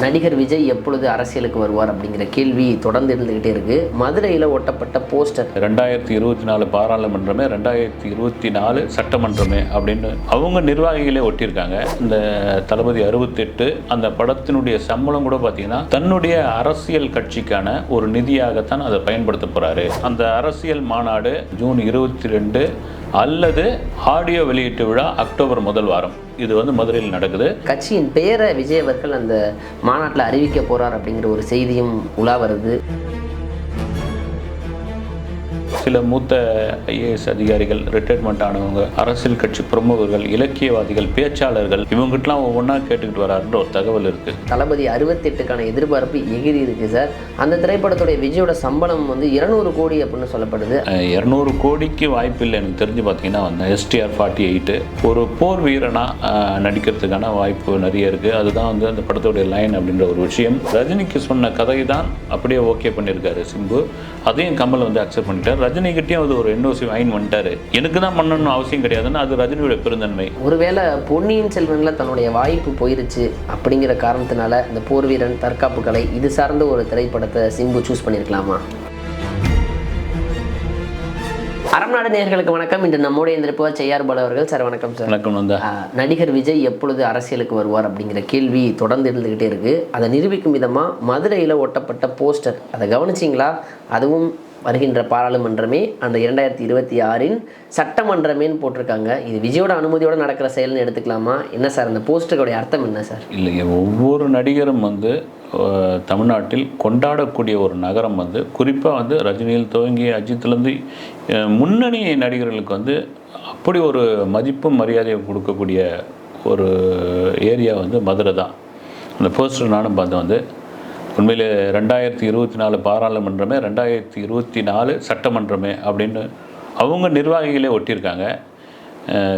நடிகர் விஜய் எப்பொழுது அரசியலுக்கு வருவார் அப்படிங்கிற கேள்வி தொடர்ந்து இருந்துகிட்டே இருக்கு. மதுரையில் ஒட்டப்பட்ட போஸ்டர் 2024 பாராளுமன்றமே 2024 சட்டமன்றமே அப்படின்னு அவங்க நிர்வாகிகளே ஒட்டியிருக்காங்க. இந்த தளபதி 68 அந்த படத்தினுடைய சம்பளம் கூட பார்த்தீங்கன்னா தன்னுடைய அரசியல் கட்சிக்கான ஒரு நிதியாகத்தான் அதை பயன்படுத்த போறாரு. அந்த அரசியல் மாநாடு ஜூன் 22 அல்லது ஆடியோ வெளியீட்டு விழா அக்டோபர் முதல் வாரம் இது வந்து மதுரையில் நடக்குது. கட்சியின் பெயரை விஜய் அவர்கள் அந்த மாநாட்டில் அறிவிக்க போறார் அப்படிங்கிற ஒரு செய்தியும் உலா வருது. சில மூத்த ஐஏஎஸ் அதிகாரிகள், ரிட்டையர்மெண்ட் ஆனவங்க, அரசியல் கட்சி பிரமுகர்கள், இலக்கியவாதிகள், பேச்சாளர்கள் இவங்ககிட்டலாம் ஒவ்வொன்றா கேட்டுக்கிட்டு வராருன்ற ஒரு தகவல் இருக்கு. தளபதி 68க்கான எதிர்பார்ப்பு எகிரி இருக்கு சார். அந்த திரைப்படத்துடைய விஜயோட சம்பளம் வந்து 200 கோடி அப்படின்னு சொல்லப்படுது. 200 கோடிக்கு வாய்ப்பு இல்லை எனக்கு தெரிஞ்சு. பார்த்தீங்கன்னா வந்து STR 48 ஒரு போர் வீரனா நடிக்கிறதுக்கான வாய்ப்பு நிறைய இருக்கு. அதுதான் வந்து அந்த படத்துடைய லைன் அப்படின்ற ஒரு விஷயம். ரஜினிக்கு சொன்ன கதை தான் அப்படியே ஓகே பண்ணியிருக்காரு சிம்பு. அதையும் கமல் வந்து அக்செப்ட் பண்ணிட்டார். ரஜினிகிட்டையும் அது ஒரு NOC வாங்கி வந்துட்டாரு. எனக்கு தான் பண்ணணும்னு அவசியம் கிடையாதுன்னு அது ரஜினியோட பெருந்தன்மை. ஒருவேளை பொன்னியின் செல்வன்ல தன்னுடைய வாய்ப்பு போயிருச்சு அப்படிங்கிற காரணத்தினால இந்த போர் வீரன், தற்காப்பு கலை இது சார்ந்த ஒரு திரைப்படத்தை சிம்பு சூஸ் பண்ணியிருக்கலாமா? அறம்நாடு நேயர்களுக்கு வணக்கம். இன்று நம்முடைய இருப்பவர் செய்யார் பாலு அவர்கள். சார் வணக்கம் சார். வணக்கம். நடிகர் விஜய் எப்பொழுது அரசியலுக்கு வருவார் அப்படிங்கிற கேள்வி தொடர்ந்து இருந்துகிட்டே இருக்கு. அதை நிரூபிக்கும் விதமா மதுரையில் ஒட்டப்பட்ட போஸ்டர், அதை கவனிச்சிங்களா? அதுவும் வருகின்ற பாராளுமன்றமே அந்த 2026 சட்டமன்றமேன்னு போட்டிருக்காங்க. இது விஜயோட அனுமதியோட நடக்கிற செயல்னு எடுத்துக்கலாமா? என்ன சார் அந்த போஸ்டருடைய அர்த்தம் என்ன சார்? இல்லைங்க, ஒவ்வொரு நடிகரும் வந்து தமிழ்நாட்டில் கொண்டாடக்கூடிய ஒரு நகரம் வந்து குறிப்பாக வந்து ரஜினியில் துவங்கி அஜித்லேருந்து முன்னணி நடிகர்களுக்கு வந்து அப்படி ஒரு மதிப்பும் மரியாதையை கொடுக்கக்கூடிய ஒரு ஏரியா வந்து மதுரை தான். அந்த போஸ்டர் நானும் பார்த்தேன். வந்து உண்மையில் 2024 பாராளுமன்றமே 2024 சட்டமன்றமே அப்படின்னு அவங்க நிர்வாகிகளே ஒட்டியிருக்காங்க.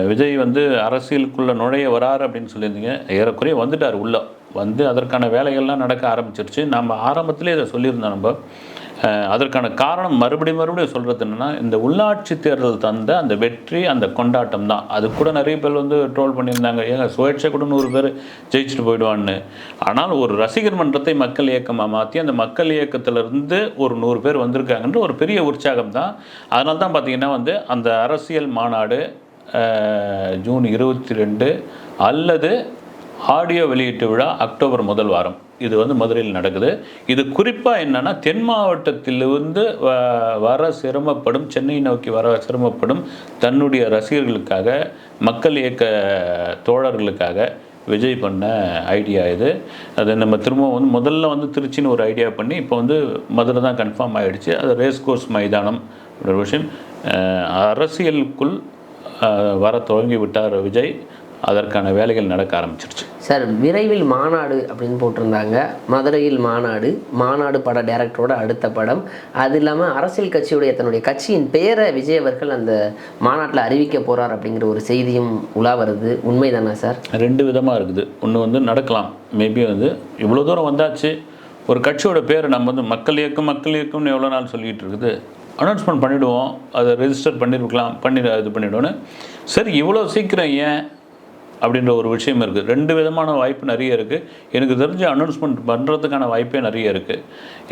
விஜய் வந்து அரசியலுக்குள்ளே நுழைய வராரு அப்படின்னு சொல்லியிருந்தீங்க. ஏறக்குறைய வந்துட்டார். உள்ளே வந்து அதற்கான வேலைகள்லாம் நடக்க ஆரம்பிச்சிருச்சு. நம்ம ஆரம்பத்திலே இதை சொல்லியிருந்தோம். நம்ம அதற்கான காரணம் மறுபடியும் சொல்கிறது என்னென்னா, இந்த உள்ளாட்சி தேர்தல் தந்த அந்த வெற்றி, அந்த கொண்டாட்டம் தான். அது கூட நிறைய பேர் வந்து ட்ரோல் பண்ணியிருந்தாங்க. ஏங்க சுயேட்சை கூட 100 பேர் ஜெயிச்சுட்டு போயிடுவான்னு. ஆனால் ஒரு ரசிகர் மன்றத்தை மக்கள் இயக்கமாக மாற்றி அந்த மக்கள் இயக்கத்திலிருந்து ஒரு 100 பேர் வந்திருக்காங்கன்ற ஒரு பெரிய உற்சாகம் தான். அதனால தான் பார்த்திங்கன்னா வந்து அந்த அரசியல் மாநாடு ஜூன் 22 அல்லது ஆடியோ வெளியீட்டு விழா அக்டோபர் முதல் வாரம் இது வந்து மதுரையில் நடக்குது. இது குறிப்பாக என்னென்னா, தென் மாவட்டத்திலிருந்து வர சிரமப்படும், சென்னை நோக்கி வர சிரமப்படும் தன்னுடைய ரசிகர்களுக்காக, மக்கள் இயக்க தோழர்களுக்காக விஜய் பண்ண ஐடியா இது. அது நம்ம திரும்ப வந்து முதல்ல வந்து திருச்சின்னு ஒரு ஐடியா பண்ணி இப்போ வந்து மதுரை தான் கன்ஃபார்ம் ஆகிடுச்சு. அது ரேஸ் கோர்ஸ் மைதானம் ஒரு விஷயம். அரசியலுக்குள் வர தொடங்கி விட்டார் விஜய். அதற்கான வேலைகள் நடக்க ஆரம்பிச்சிருச்சு சார். விரைவில் மாநாடு அப்படின்னு போட்டிருந்தாங்க. மதுரையில் மாநாடு பட டைரக்டரோட அடுத்த படம். அது இல்லாமல் அரசியல் கட்சியுடைய தன்னுடைய கட்சியின் பெயரை விஜய் அவர்கள் அந்த மாநாட்டில் அறிவிக்க போகிறார் அப்படிங்கிற ஒரு செய்தியும் உலா வருது. உண்மைதானா சார்? 2 விதமாக இருக்குது. ஒன்று வந்து நடக்கலாம். மேபி வந்து இவ்வளோ தூரம் வந்தாச்சு, ஒரு கட்சியோட பேரை நம்ம வந்து மக்கள் இயக்கம்னு எவ்வளோ நாள் சொல்லிகிட்டு இருக்குது. அனௌன்ஸ்மெண்ட் பண்ணிவிடுவோம், அதை ரெஜிஸ்டர் பண்ணியிருக்கலாம், இது பண்ணிவிடுவோன்னு. சரி, இவ்வளோ சீக்கிரம் ஏன் அப்படின்ற ஒரு விஷயம் இருக்குது. 2 விதமான வாய்ப்பு நிறைய இருக்குது. எனக்கு தெரிஞ்ச அனௌன்ஸ்மெண்ட் பண்ணுறதுக்கான வாய்ப்பே நிறைய இருக்குது.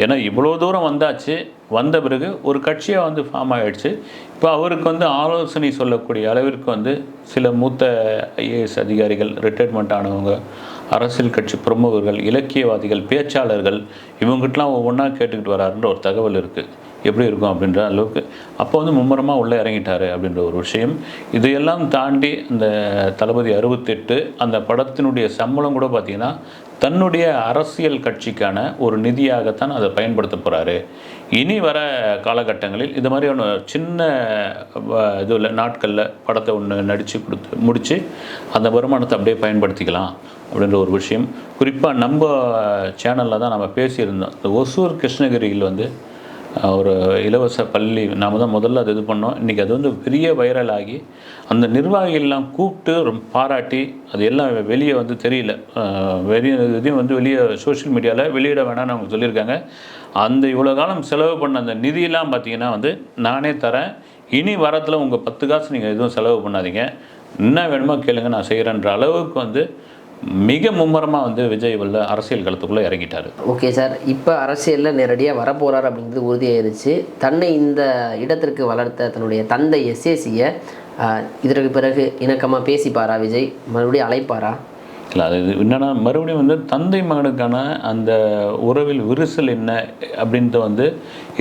ஏன்னா இவ்வளோ தூரம் வந்தாச்சு, வந்த பிறகு ஒரு கட்சியாக வந்து ஃபார்ம் ஆகிடுச்சு. இப்போ அவருக்கு வந்து ஆலோசனை சொல்லக்கூடிய அளவிற்கு வந்து சில மூத்த ஐஏஎஸ் அதிகாரிகள், ரிட்டையர்மெண்ட் ஆனவங்க, அரசியல் கட்சி பிரமுகர்கள், இலக்கியவாதிகள், பேச்சாளர்கள் இவங்ககிட்டலாம் ஒவ்வொன்றா கேட்டுக்கிட்டு வராருன்ற ஒரு தகவல் இருக்குது. எப்படி இருக்கும் அப்படின்ற அளவுக்கு அப்போ வந்து மும்முரமாக உள்ளே இறங்கிட்டார் அப்படின்ற ஒரு விஷயம். இதையெல்லாம் தாண்டி இந்த தளபதி 68 அந்த படத்தினுடைய சம்பளம் கூட பார்த்திங்கன்னா தன்னுடைய அரசியல் கட்சிக்கான ஒரு நிதியாகத்தான் அதை பயன்படுத்த போகிறாரு. இனி வர காலகட்டங்களில் இது மாதிரியான சின்ன இதில் நாட்களில் படத்தை ஒன்று நடித்து முடித்து அந்த வருமானத்தை அப்படியே பயன்படுத்திக்கலாம் அப்படின்ற ஒரு விஷயம். குறிப்பாக நம்ம சேனலில் தான் நம்ம பேசியிருந்தோம். இந்த ஒசூர் கிருஷ்ணகிரியில் வந்து ஒரு இலவச பள்ளி நாம் தான் முதல்ல அது இது பண்ணோம். இன்றைக்கி அது வந்து பெரிய வைரல் ஆகி அந்த நிர்வாகிகள்லாம் கூப்பிட்டு ரொம்ப பாராட்டி அது எல்லாம் வெளியே வந்து தெரியல, இதையும் வந்து வெளியே சோஷியல் மீடியாவில் வெளியிட வேணாம்னு அவங்க சொல்லியிருக்காங்க. அந்த இவ்வளோ காலம் செலவு பண்ண அந்த நிதியெல்லாம் பார்த்திங்கன்னா வந்து நானே தரேன், இனி வரத்தில் உங்கள் 10 காசு நீங்கள் எதுவும் செலவு பண்ணாதீங்க, என்ன வேணுமோ கேளுங்க நான் செய்கிறேன்ற அளவுக்கு வந்து மிக மும்முரமாக வந்து விஜய் உள்ள அரசியல் களத்துக்குள்ளே இறங்கிட்டார். ஓகே சார், இப்போ அரசியலில் நேரடியாக வரப்போகிறார் அப்படிங்கிறது உறுதியாயிருச்சு. தன்னை இந்த இடத்திற்கு வளர்த்த தன்னுடைய தந்தை எஸ்ஏசியை இதற்கு பிறகு இணக்கமாக பேசிப்பாரா விஜய்? மறுபடியும் அழைப்பாரா? இல்லை, அது என்னென்னா மறுபடியும் வந்து தந்தை மகனுக்கான அந்த உறவில் விரிசல் என்ன அப்படின்ட்டு வந்து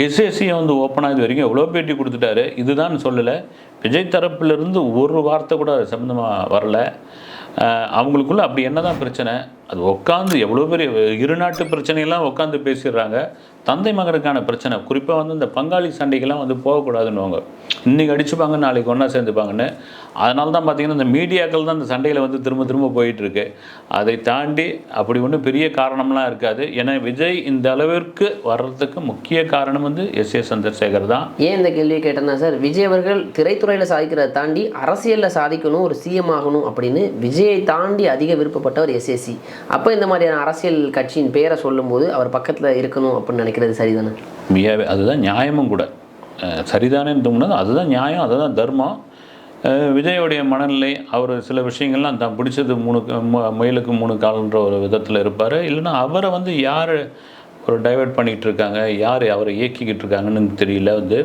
எஸ்எஸ்சியை வந்து ஓப்பனாக இது வரைக்கும் எவ்வளோ பேட்டி கொடுத்துட்டாரு. இதுதான் சொல்லலை. விஜய் தரப்பிலிருந்து ஒரு வார்த்தை கூட அது சம்மந்தமாக வரல. அவங்களுக்குள்ள அப்படி என்ன தான் பிரச்சனை, அது உட்காந்து எவ்வளோ பெரிய இரு நாட்டு பிரச்சனையெல்லாம் உட்காந்து பேசிடுறாங்க. தந்தை மகனுக்கான பிரச்சனை குறிப்பாக வந்து இந்த பங்காளி சண்டைக்கெல்லாம் வந்து போகக்கூடாதுன்னுவாங்க. இன்றைக்கி அடிச்சுப்பாங்க, நாளைக்கு ஒன்றா சேர்ந்துப்பாங்கன்னு. அதனால தான் பார்த்திங்கன்னா இந்த மீடியாக்கள் தான் இந்த சண்டையில் வந்து திரும்ப திரும்ப போயிட்டுருக்கு. அதை தாண்டி அப்படி ஒன்றும் பெரிய காரணம்லாம் இருக்காது. ஏன்னா விஜய் இந்த அளவிற்கு வர்றதுக்கு முக்கிய காரணம் வந்து எஸ்.ஏ. சந்திரசேகர் தான். ஏன் இந்த கேள்வியை கேட்டேன்னா சார், விஜய் அவர்கள் திரைத்துறையில் சாதிக்கிறத தாண்டி அரசியலில் சாதிக்கணும், ஒரு சிஎம் ஆகணும் அப்படின்னு விஜயை தாண்டி அதிக விருப்பப்பட்டவர் எஸ்ஏசி. அப்போ இந்த மாதிரியான அரசியல் கட்சியின் பேரை சொல்லும்போது அவர் பக்கத்தில் இருக்கணும் அப்படின்னு நினைக்கிறது சரிதானே? அதுதான் நியாயமும் கூட. சரிதானேன்னு தோணுது, அதுதான் நியாயம், அதுதான் தர்மம். விஜயோடைய மனநிலை, அவர் சில விஷயங்கள்லாம் தான் பிடிச்சது முயலுக்கு 3 கால்ன்ற ஒரு விதத்தில் இருப்பார். இல்லைன்னா அவரை வந்து யார் ஒரு டைவெர்ட் பண்ணிகிட்டு இருக்காங்க, யார் அவரை இயக்கிக்கிட்டு இருக்காங்கன்னு தெரியல. வந்து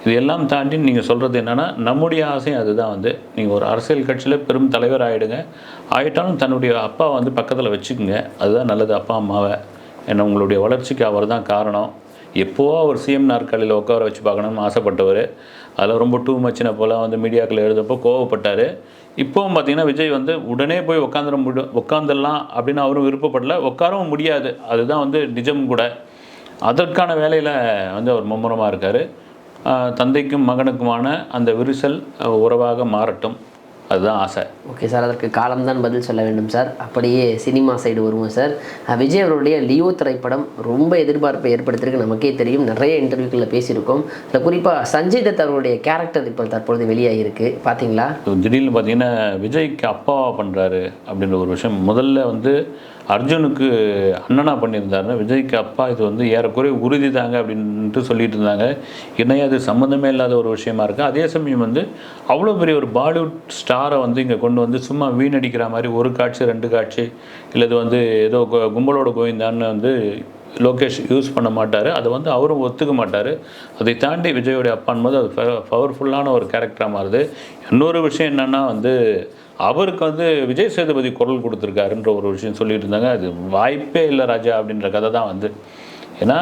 இதெல்லாம் தாண்டி நீங்கள் சொல்கிறது என்னென்னா, நம்முடைய ஆசையும் அதுதான். வந்து நீங்கள் ஒரு அரசியல் கட்சியில் பெரும் தலைவர் ஆகிட்டாலும் தன்னுடைய அப்பாவை வந்து பக்கத்தில் வச்சுக்கோங்க, அதுதான் நல்லது. அப்பா அம்மாவை, ஏன்னா உங்களுடைய வளர்ச்சிக்கு அவர் தான் காரணம். எப்போவோ அவர் சிஎம் நாற்காலியில் உட்கார வச்சு பார்க்கணும்னு ஆசைப்பட்டவர். அதில் ரொம்ப டூ மச்சின போல் வந்து மீடியாக்கள் எழுதப்போ கோவப்பட்டார். இப்போவும் பார்த்திங்கன்னா விஜய் வந்து உடனே போய் உட்காந்துடலாம் அப்படின்னு அவரும் விருப்பப்படல, உட்காரவும் முடியாது. அதுதான் வந்து நிஜம் கூட. அதற்கான வேலையில் வந்து அவர் மும்முரமாக இருக்கார். தந்தைக்கும் மகனுக்குமான அந்த விரிசல் உறவாக மாறட்டும், அதுதான் ஆசை. ஓகே சார், அதற்கு காலம்தான் பதில் சொல்ல வேண்டும் சார். அப்படியே சினிமா சைடு வருவோம் சார். விஜய் அவருடைய லியோ திரைப்படம் ரொம்ப எதிர்பார்ப்பை ஏற்படுத்தியிருக்கு, நமக்கே தெரியும். நிறைய இன்டர்வியூக்களில் பேசியிருக்கோம். அதில் குறிப்பாக சஞ்சய் தத் அவருடைய கேரக்டர் இப்போ தற்பொழுது வெளியாகிருக்கு, பார்த்தீங்களா? திடீர்னு பார்த்தீங்கன்னா விஜய்க்கு அப்பாவா பண்ணுறாரு அப்படின்ற ஒரு விஷயம். முதல்ல வந்து அர்ஜுனுக்கு அண்ணனாக பண்ணியிருந்தாருன்னா விஜய்க்கு அப்பா இது வந்து ஏறக்குறைய உறுதி தாங்க அப்படின்ட்டு சொல்லிட்டு இருந்தாங்க. ஏன்னா அது சம்மந்தமே இல்லாத ஒரு விஷயமா இருக்குது. அதே சமயம் வந்து அவ்வளோ பெரிய ஒரு பாலிவுட் ஸ்டாரை வந்து இங்கே கொண்டு வந்து சும்மா வீணடிக்கிற மாதிரி ஒரு காட்சி 2 காட்சி இல்லை இது வந்து ஏதோ கும்பலோட கோவிந்தான்னு வந்து லோகேஷ் யூஸ் பண்ண மாட்டார். அதை வந்து அவரும் ஒத்துக்க மாட்டார். அதை தாண்டி விஜயோடைய அப்பான் போது அது பவர்ஃபுல்லான ஒரு கேரக்டராக மாறுது. இன்னொரு விஷயம் என்னென்னா வந்து அவருக்கு வந்து விஜய் சேதுபதி குரல் கொடுத்துருக்காருன்ற ஒரு விஷயம் சொல்லிட்டு இருந்தாங்க. அது வாய்ப்பே இல்லை ராஜா அப்படின்ற கதை தான் வந்து. ஏன்னா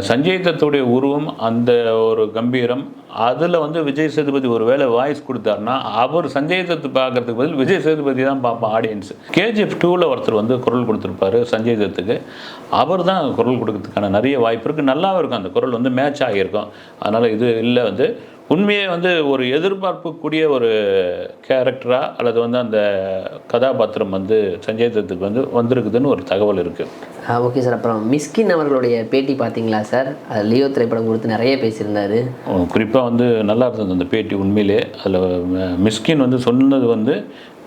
சஞ்சய் தத்துடைய உருவம், அந்த ஒரு கம்பீரம், அதில் வந்து விஜய் சேதுபதி ஒரு வேளை வாய்ஸ் கொடுத்தாருன்னா அவர் சஞ்சய் தத்து பார்க்கறதுக்கு பதில் விஜய் சேதுபதி தான் பார்ப்போம் ஆடியன்ஸ். KGF 2ல் ஒருத்தர் வந்து குரல் கொடுத்துருப்பாரு சஞ்சய் தத்துக்கு. அவர் தான் குரல் கொடுக்கறதுக்கான நிறைய வாய்ப்பு இருக்குது. நல்லாவும் இருக்கும், அந்த குரல் வந்து மேட்ச் ஆகியிருக்கும். அதனால் இது இல்லை வந்து உண்மையே வந்து ஒரு எதிர்பார்ப்புக்கூடிய ஒரு கேரக்டராக அல்லது வந்து அந்த கதாபாத்திரம் வந்து சஞ்சய் தத்துக்கு வந்து வந்திருக்குதுன்னு ஒரு தகவல் இருக்குது. ஓகே சார், அப்புறம் மிஸ்கின் அவர்களுடைய பேட்டி பார்த்தீங்களா சார்? லியோ திரைப்படம் கொடுத்து நிறைய பேசியிருந்தார். குறிப்பாக வந்து நல்லா இருந்தது அந்த பேட்டி உண்மையிலே. அதில் மிஸ்கின் வந்து சொன்னது வந்து,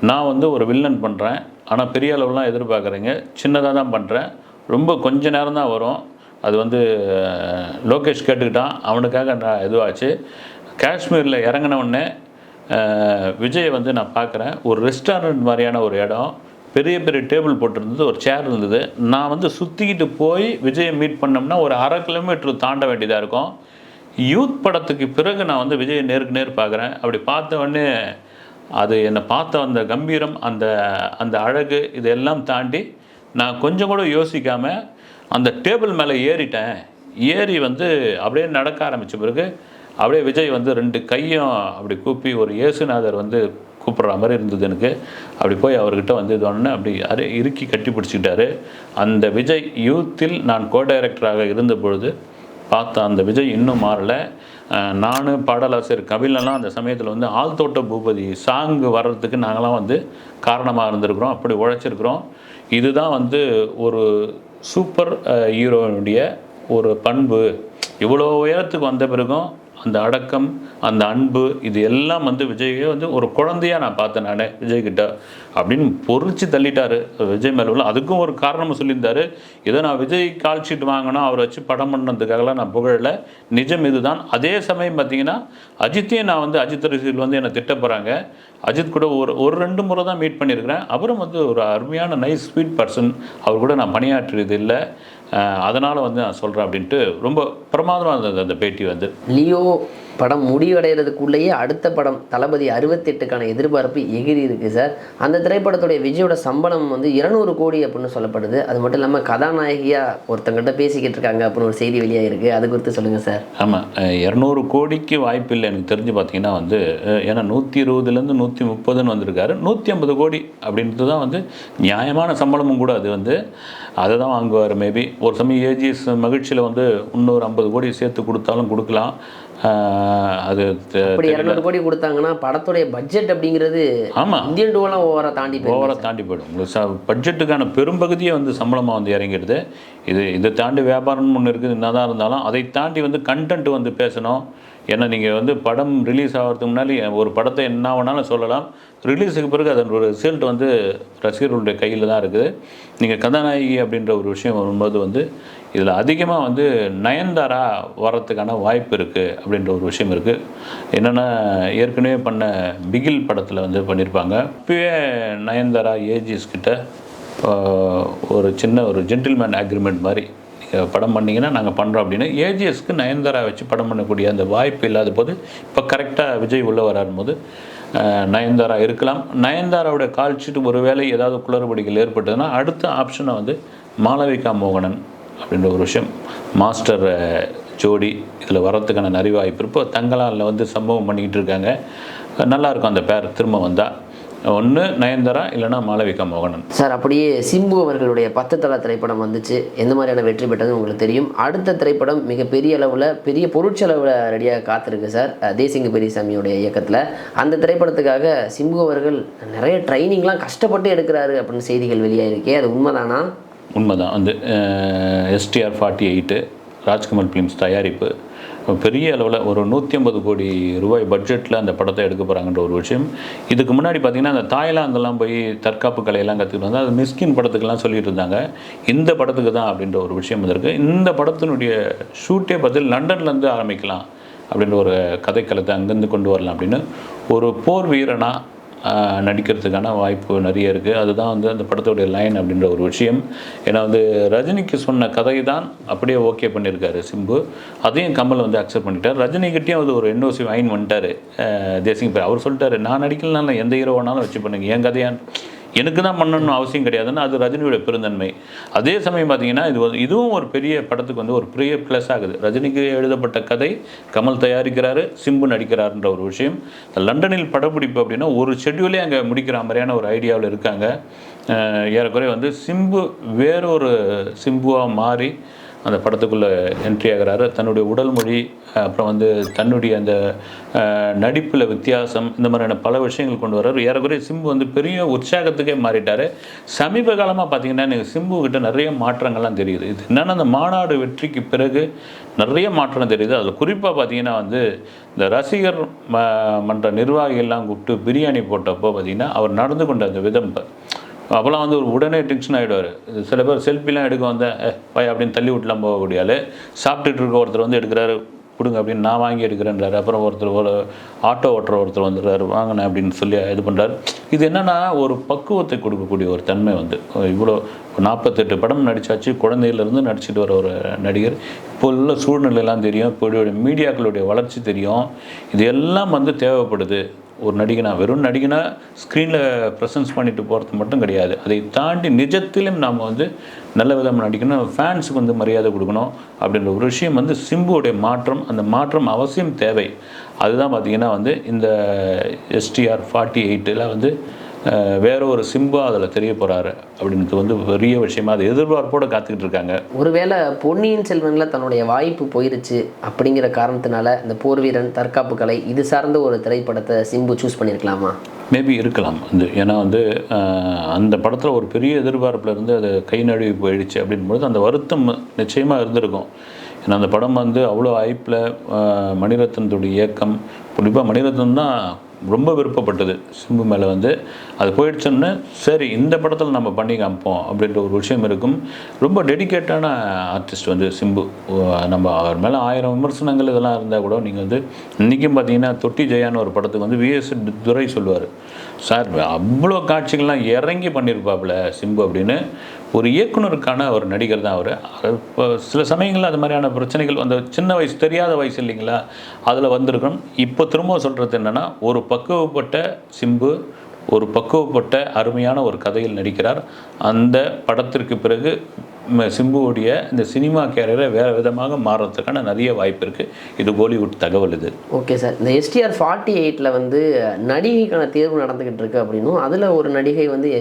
நான் வந்து ஒரு வில்லன் பண்ணுறேன், ஆனால் பெரிய அளவுலாம் எதிர்பார்க்குறேங்க, சின்னதாக தான் பண்ணுறேன், ரொம்ப கொஞ்ச நேரம் தான் வரும். அது வந்து லோகேஷ் கேட்டுக்கிட்டான், அவனுக்காக நான் இதுவாச்சு. காஷ்மீரில் இறங்கினவுடனே விஜய் வந்து நான் பார்க்குறேன், ஒரு ரெஸ்டாரண்ட் மாதிரியான ஒரு இடம், பெரிய பெரிய டேபிள் போட்டிருந்தது, ஒரு சேர் இருந்தது. நான் வந்து சுற்றிக்கிட்டு போய் விஜயை மீட் பண்ணோம்னா ஒரு 1/2 கிலோமீட்டர் தாண்ட வேண்டியதாக இருக்கும். யூத் படத்துக்கு பிறகு நான் வந்து விஜயை நேருக்கு நேர் பார்க்குறேன். அப்படி பார்த்த உடனே அது என்னை பார்த்த அந்த கம்பீரம், அந்த அந்த அழகு, இதெல்லாம் தாண்டி நான் கொஞ்சம் கூட யோசிக்காமல் அந்த டேபிள் மேலே ஏறிட்டேன். ஏறி வந்து அப்படியே நடக்க ஆரம்பித்த பிறகு அப்படியே விஜய் வந்து 2 கையும் அப்படி கூப்பி ஒரு இயேசுநாதர் வந்து கூப்பிட்ற மாதிரி இருந்தது எனக்கு. அப்படி போய் அவர்கிட்ட வந்து இது ஒன்று அப்படி இறுக்கி கட்டி பிடிச்சிக்கிட்டாரு. அந்த விஜய் யூத்தில் நான் கோ-டைரக்டராக இருந்த பொழுது பார்த்த அந்த விஜய் இன்னும் மாறலை. நான் பாடலாசிரியர் கபிலெல்லாம் அந்த சமயத்தில் வந்து ஆழ்தோட்ட பூபதி சாங்கு வர்றதுக்கு நாங்களாம் வந்து காரணமாக இருந்திருக்கிறோம், அப்படி உழைச்சிருக்கிறோம். இதுதான் வந்து ஒரு சூப்பர் ஹீரோனுடைய ஒரு பண்பு. இவ்வளோ உயரத்துக்கு வந்த பிறகும் அந்த அடக்கம், அந்த அன்பு, இது எல்லாம் வந்து விஜயை வந்து ஒரு குழந்தையாக நான் பார்த்தேன் நான் விஜய்கிட்ட அப்படின்னு பொறிச்சு தள்ளிட்டாரு விஜய் மேலே உள்ள. அதுக்கும் ஒரு காரணமும் சொல்லியிருந்தாரு. ஏதோ நான் விஜய் கால் ஷீட் வாங்கினோம் அவரை வச்சு படம் பண்ணதுக்காகலாம் நான் புகழலை, நிஜம் இதுதான். அதே சமயம் பார்த்தீங்கன்னா அஜித்தையும் நான் வந்து அஜித் ரசிகர்கள் வந்து என்னை திட்ட போகிறாங்க. அஜித் கூட ஒரு 2 முறை தான் மீட் பண்ணியிருக்கிறேன். அவரும் வந்து ஒரு அருமையான நைஸ் ஸ்வீட் பர்சன். அவர் கூட நான் பணியாற்றியது இல்லை, அதனால் வந்து நான் சொல்கிறேன் அப்படின்ட்டு ரொம்ப பிரமாதமாக இருந்தது அந்த பேட்டி வந்து. லியோ படம் முடிவடைகிறதுக்குள்ளேயே அடுத்த படம் தளபதி 68க்கான எதிர்பார்ப்பு எகிரி இருக்குது சார். அந்த திரைப்படத்துடைய விஜயோட சம்பளம் வந்து 200 கோடி அப்படின்னு சொல்லப்படுது. அது மட்டும் இல்லாமல் கதாநாயகியாக ஒருத்தங்கிட்ட பேசிக்கிட்டு இருக்காங்க அப்படின்னு ஒரு செய்தி வெளியாக இருக்குது. அது குறித்து சொல்லுங்கள் சார். ஆமாம், 200 கோடிக்கு வாய்ப்பு இல்லை எனக்கு தெரிஞ்சு. பார்த்தீங்கன்னா வந்து ஏன்னா 120லேருந்து 130ன்னு வந்திருக்காரு. 150 கோடி அப்படின்றது தான் வந்து நியாயமான சம்பளமும் கூட. அது வந்து அதை தான் வாங்குவார் மேபி. ஒரு சமயம் ஏஜிஎஸ் மகிழ்ச்சியில் வந்து இன்னொரு 50 கோடி சேர்த்து கொடுத்தாலும் கொடுக்கலாம். அது அப்படி 200 கோடி கொடுத்தாங்கன்னா படத்துடைய பட்ஜெட் அப்படிங்கிறது ஆமாம் இந்தியன் டூவெல்லாம் ஓவராக தாண்டி போயிடும். உங்களுக்கு பட்ஜெட்டுக்கான பெரும்பகுதியே வந்து சம்பளமாக வந்து இறங்கிடுது. இதை தாண்டி வியாபாரம்னு ஒன்று இருக்குது. என்னதான் இருந்தாலும் அதை தாண்டி வந்து கண்டென்ட் வந்து பேசணும். ஏன்னா நீங்கள் வந்து படம் ரிலீஸ் ஆகிறதுக்கு முன்னாடி ஒரு படத்தை என்ன வேணாலும் சொல்லலாம். ரிலீஸுக்கு பிறகு அதன் ஒரு ரிசல்ட் வந்து ரசிகர்களுடைய கையில் தான் இருக்குது. நீங்கள் கதாநாயகி அப்படின்ற ஒரு விஷயம் வரும்போது வந்து இதில் அதிகமாக வந்து நயன்தாரா வரத்துக்கான வாய்ப்பு இருக்குது அப்படின்ற ஒரு விஷயம் இருக்குது. என்னென்னா ஏற்கனவே பண்ண பிகில் படத்தில் வந்து பண்ணியிருப்பாங்க. இப்போயே நயன்தாரா ஏஜிஎஸ் கிட்ட ஒரு சின்ன ஒரு ஜென்டில்மேன் அக்ரிமெண்ட் மாதிரி படம் பண்ணிங்கன்னா நாங்கள் பண்ணுறோம் அப்படின்னு ஏஜிஎஸ்க்கு நயன்தாரா வச்சு படம் பண்ணக்கூடிய அந்த வாய்ப்பு இல்லாத போது இப்போ கரெக்டாக விஜய் உள்ளே வராரும்போது நயன்தாரா இருக்கலாம். நயன்தாராவோட கால் ஷீட் ஒரு வேளை ஏதாவது குளறுபடிகள் ஏற்பட்டதுன்னா அடுத்த ஆப்ஷனை வந்து மாளவிகா மோகனன் அப்படின்ற ஒரு விஷயம் மாஸ்டர் ஜோடி இதில் வரத்துக்கான நிறைய வாய்ப்பு. இப்போ தங்கலாலில் வந்து சம்பவம் பண்ணிக்கிட்டு இருக்காங்க. நல்லாயிருக்கும் அந்த பேர் திரும்ப வந்தால். ஒன்று நயன்தாரா இல்லைனா மாளவிகா மோகனன். சார், அப்படியே சிம்பு அவர்களுடைய 10 தல திரைப்படம் வந்துச்சு. எந்த மாதிரியான வெற்றி பெற்றது உங்களுக்கு தெரியும். அடுத்த திரைப்படம் மிகப்பெரிய அளவில் பெரிய பொருட்செலவில் ரெடியாக காத்திருக்கு சார், தேசிங்க பெரியசாமியோடைய இயக்கத்தில். அந்த திரைப்படத்துக்காக சிம்பு அவர்கள் நிறைய ட்ரைனிங்லாம் கஷ்டப்பட்டு எடுக்கிறாரு அப்படின்னு செய்திகள் வெளியாக இருக்கே, அது உண்மைதானா? உண்மைதான். வந்து STR 48 ராஜ்கமல் ஃபிலிம்ஸ் தயாரிப்பு பெரிய அளவில் ஒரு 150 கோடி ரூபாய் பட்ஜெட்டில் அந்த படத்தை எடுக்க போகிறாங்கன்ற ஒரு விஷயம். இதுக்கு முன்னாடி பார்த்திங்கன்னா அந்த தாய்லாந்தெல்லாம் போய் தற்காப்பு கலையெல்லாம் கற்றுக்கிட்டு வந்தால் அது மிஸ்கின் படத்துக்கெல்லாம் சொல்லிட்டு இருந்தாங்க. இந்த படத்துக்கு தான் அப்படின்ற ஒரு விஷயம் இருக்குது. இந்த படத்தினுடைய ஷூட்டே பார்த்து லண்டன்லேருந்து ஆரம்பிக்கலாம் அப்படின்ற ஒரு கதைக்களத்தை அங்கேருந்து கொண்டு வரலாம் அப்படின்னு ஒரு போர் வீரனாக நடிக்கிறதுக்கான வாய்ப்பு நிறைய இருக்குது. அதுதான் வந்து அந்த படத்துடைய லைன் அப்படின்ற ஒரு விஷயம். ஏன்னா வந்து ரஜினிக்கு சொன்ன கதை தான் அப்படியே ஓகே பண்ணியிருக்காரு சிம்பு. அதையும் கமல் வந்து அக்செப்ட் பண்ணிட்டார். ரஜினிகிட்டையும் வந்து ஒரு NOC வாங்கி வந்துட்டார் தேசிங். அவர் சொல்லிட்டாரு, நான் நடிக்கலனாலும் எந்த ஹீரோ வேணாலும் வச்சு பண்ணுங்க, என் கதையான் எனக்கு தான் பண்ணணும்னு அவசியம் கிடையாதுன்னு. அது ரஜினியோட பெருந்தன்மை. அதே சமயம் பார்த்தீங்கன்னா இதுவும் ஒரு பெரிய படத்துக்கு வந்து ஒரு பெரிய ப்ளஸ் ஆகுது. ரஜினிக்கு எழுதப்பட்ட கதை கமல் தயாரிக்கிறாரு, சிம்பு நடிக்கிறாருன்ற ஒரு விஷயம். லண்டனில் படப்பிடிப்பு அப்படின்னா ஒரு ஷெட்யூலே அங்கே முடிக்கிற மாதிரியான ஒரு ஐடியாவில் இருக்காங்க. ஏறக்குறைய வந்து சிம்பு வேறொரு சிம்புவாக மாறி அந்த படத்துக்குள்ளே என்ட்ரி ஆகிறாரு. தன்னுடைய உடல் மொழி, அப்புறம் வந்து தன்னுடைய அந்த நடிப்பில் வித்தியாசம், இந்த மாதிரியான பல விஷயங்கள் கொண்டு வர்றாரு. ஏறக்குறைய சிம்பு வந்து பெரிய உற்சாகத்துக்கே மாறிட்டார். சமீப காலமாக பார்த்திங்கன்னா எனக்கு சிம்புக்கிட்ட நிறைய மாற்றங்கள்லாம் தெரியுது. இது என்னென்னா அந்த மாநாடு வெற்றிக்கு பிறகு நிறைய மாற்றம் தெரியுது. அதில் குறிப்பாக பார்த்திங்கன்னா வந்து இந்த ரசிகர் மன்ற நிர்வாகிகள்லாம் கூப்பிட்டு பிரியாணி போட்டப்போ பார்த்திங்கன்னா அவர் நடந்து கொண்ட அந்த விதம் அப்போலாம் வந்து ஒரு உடனே டென்ஷன் ஆகிடுவார். சில பேர் செல்ஃபிலாம் எடுக்க வந்தேன் பய அப்படின்னு தள்ளி விட்டுலாம் போகக்கூடிய ஆள். சாப்பிட்டுட்டு இருக்க ஒருத்தர் வந்து எடுக்கிறாரு, கொடுங்க அப்படின்னு நான் வாங்கி எடுக்கிறேன்றாரு. அப்புறம் ஒரு ஆட்டோ ஓட்டுற ஒருத்தர் வந்துடுறாரு, வாங்கினேன் அப்படின்னு சொல்லி இது பண்ணுறாரு. இது என்னென்னா ஒரு பக்குவத்தை கொடுக்கக்கூடிய ஒரு தன்மை வந்து இவ்வளோ 48 படம் நடித்தாச்சு, குழந்தையிலேருந்து நடிச்சுட்டு வர ஒரு நடிகர். இப்போ உள்ள சூழ்நிலையெல்லாம் தெரியும், இப்போ மீடியாக்களுடைய வளர்ச்சி தெரியும். இது எல்லாம் வந்து தேவைப்படுது. ஒரு நடிகனா வெறும் நடிகனா ஸ்க்ரீனில் ப்ரெசன்ஸ் பண்ணிட்டு போகிறது மட்டும் கிடையாது, அதை தாண்டி நிஜத்திலும் நாம் வந்து நல்ல விதமாக நடிக்கணும், ஃபேன்ஸுக்கு வந்து மரியாதை கொடுக்கணும் அப்படின்ற ஒரு விஷயம் வந்து சிம்புவோடைய மாற்றம். அந்த மாற்றம் அவசியம் தேவை. அதுதான் பார்த்திங்கன்னா வந்து இந்த STR 48 வந்து வேற ஒரு சிம்பா அதில் தெரிய போகிறாரு அப்படின்றது வந்து பெரிய விஷயமா அது எதிர்பார்ப்போடு காத்துக்கிட்டு இருக்காங்க. ஒருவேளை பொன்னியின் செல்வனில் தன்னுடைய வாய்ப்பு போயிருச்சு அப்படிங்கிற காரணத்தினால இந்த போர் வீரன், தற்காப்பு கலை இது சார்ந்த ஒரு திரைப்படத்தை சிம்பு சூஸ் பண்ணியிருக்கலாமா? மேபி இருக்கலாம். ஏன்னா வந்து அந்த படத்தில் ஒரு பெரிய எதிர்பார்ப்பில் இருந்து அது கை நழுவி போயிடுச்சு அப்படின்போது அந்த வருத்தம் நிச்சயமாக இருந்திருக்கும். ஏன்னா அந்த படம் வந்து அவ்வளோ ஹைப்பில் மணிரத்னத்துடைய இயக்கம், குறிப்பாக மணிரத்னம் தான் ரொம்ப விருப்பப்பட்டது சிம்பு மேலே வந்து. அது போயிடுச்சோன்னே சரி இந்த படத்தில் நம்ம பண்ணி காமிப்போம் அப்படின்ற ஒரு விஷயம் இருக்கும். ரொம்ப டெடிக்கேட்டான ஆர்டிஸ்ட் வந்து சிம்பு. நம்ம அவர் மேலே 1000 விமர்சனங்கள் இதெல்லாம் இருந்தால் கூட நீங்கள் வந்து இன்றைக்கும் பார்த்தீங்கன்னா தொட்டி ஜெயான்னு ஒரு படத்துக்கு வந்து விஎஸ் துரை சொல்லுவார், சார் அவ்வளோ காட்சிகள்லாம் இறங்கி பண்ணியிருப்பாப்புல சிம்பு அப்படின்னு. ஒரு இயக்குனருக்கான ஒரு நடிகர் தான் அவர். இப்போ சில சமயங்களில் அது மாதிரியான பிரச்சனைகள் அந்த சின்ன வயசு தெரியாத வயசு இல்லைங்களா, அதில் வந்திருக்கணும். இப்போ திரும்ப சொல்கிறது என்னென்னா, ஒரு பக்குவப்பட்ட சிம்பு ஒரு பக்குவப்பட்ட அருமையான ஒரு கதையில் நடிக்கிறார். அந்த படத்திற்கு பிறகு சிம்புவுடைய இந்த சினிமா கேரியரை வேறு விதமாக மாறுறதுக்கான நிறைய வாய்ப்பு இருக்குது. இது கோலிவுட் தகவல் இது. ஓகே சார், இந்த STR 48 வந்து நடிகைக்கான தேர்வு நடந்துக்கிட்டு இருக்கு அப்படின்னும், அதில் ஒரு நடிகை வந்து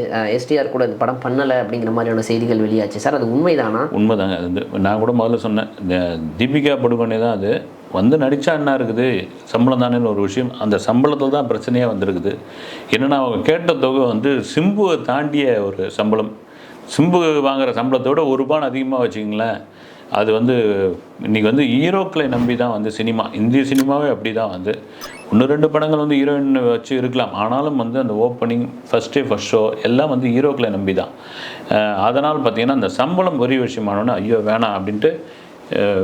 STR கூட இந்த படம் பண்ணலை அப்படிங்கிற மாதிரியான செய்திகள் வெளியாச்சு சார், அது உண்மைதானா? உண்மைதாங்க. அது வந்து நான் கூட முதல்ல சொன்னேன், இந்த தீபிகா படுகோனே தான் அது வந்து நடித்தா என்ன இருக்குது, சம்பளம் தானேன்னு ஒரு விஷயம். அந்த சம்பளத்தில் தான் பிரச்சனையாக வந்திருக்குது. என்னென்னா அவங்க கேட்ட தொகை வந்து சிம்புவை தாண்டிய ஒரு சம்பளம். சிம்பு வாங்குகிற சம்பளத்தோட ₹1 அதிகமாக வச்சுக்கிங்களேன். அது வந்து இன்றைக்கி வந்து ஹீரோக்களை நம்பி தான் வந்து சினிமா, இந்திய சினிமாவே அப்படி தான் வந்து 1-2 படங்கள் வந்து ஹீரோயின் வச்சு இருக்கலாம். ஆனாலும் வந்து அந்த ஓப்பனிங் ஃபஸ்ட் ஷோ எல்லாம் வந்து ஹீரோக்களை நம்பி தான். அதனால் பார்த்திங்கன்னா அந்த சம்பளம் பெரிய விஷயமானோன்னா ஐயோ வேணாம் அப்படின்ட்டு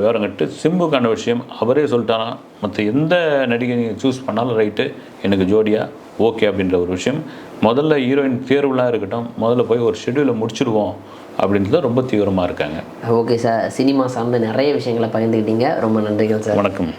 வேறங்கிட்டு சிம்புக்கான விஷயம் அவரே சொல்லிட்டானா, மற்ற எந்த நடிகை நீங்கள் சூஸ் பண்ணாலும் ரைட்டு, எனக்கு ஜோடியாக ஓகே அப்படின்ற ஒரு விஷயம். முதல்ல ஹீரோயின் தேர்வுலாம் இருக்கட்டும், முதல்ல போய் ஒரு ஷெட்யூலை முடிச்சிடுவோம் அப்படின்றது ரொம்ப தீவிரமாக இருக்காங்க. ஓகே சார், சினிமா சார்ந்த நிறைய விஷயங்களை பகிர்ந்துக்கிட்டீங்க, ரொம்ப நன்றிகள் சார். வணக்கம்.